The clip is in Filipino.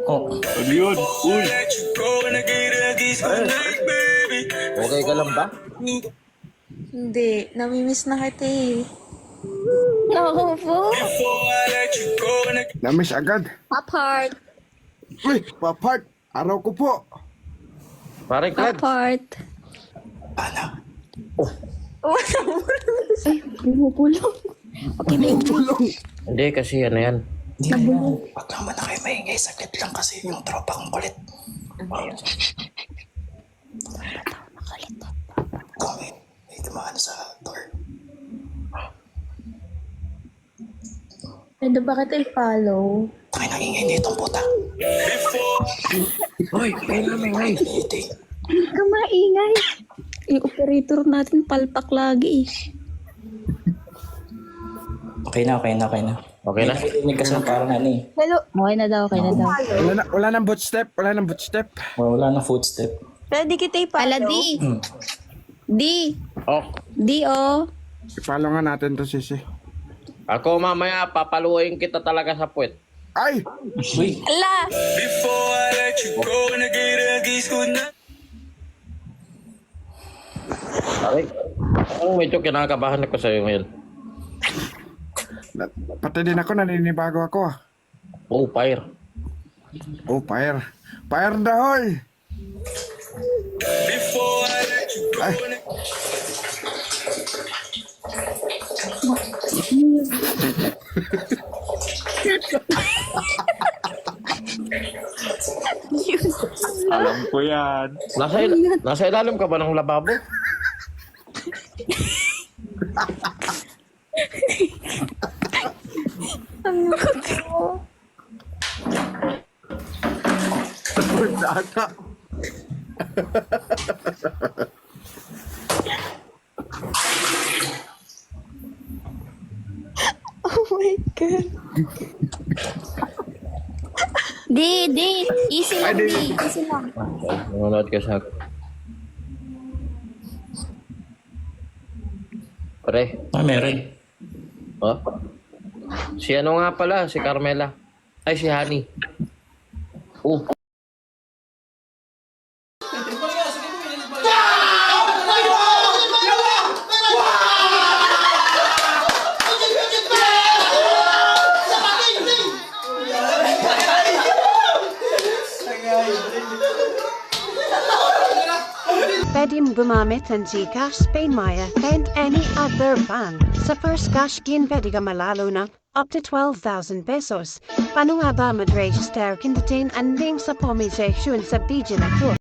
Oh, Ano yun? Uy! okay ka lang ba? Hindi, namimiss na kita eh. No po. Namiss agad. Apart. Uy, papart. Araw ko po. Pare Clad. Apart. Oh, Ay, bumubulong. Okay, may Tulong. hindi kasi ano yan. Hindi na yan. Huwag naman na kayo maingay. Saglit lang kasi yung tropa kong kulit. Kung may dumaan sa door. Pwede ba kita i-follow? Tayo nang ingay nito ang puta. Hoy, kaya namin ngay. Hindi. Hindi ka maingay. Yung operator natin palpak lagi eh. Okay na. Okay na? May kasi parang ano eh. Hello? Okay na daw. Wala nang bootstep. Wala nang bootstep. Wala na footstep. Pwede kita i-follow? Ala, di. Di. Oh, Di, oh. I-follow nga natin to, Sisi. ako mamaya papaluin kita talaga sa puwet. Ay! Uy! Ala! Pare, ang medyo kinakabahan ako sa'yo ngayon. Pati din ako, naninibago ako ah. Oh, fire. Oh, fire. Fire na hoy! Ay, Alam ko yan. Nasa ilalim ka ba ng lababo? daga. Oh my God. Di. Easy lang, Ay, di. di. Easy lang. Nanonood ka sa... Pare, Meron. oh? Si ano nga pala, si Carmela. Ay, si Honey. Oh, Pwedeng gumamit ng Gcash, Paymaya, and any other bank. Sa first cash pwede ka malalo na up to 12,000 pesos. Paano nga ba mag-register kindatin ang link sa pumization sa video na to?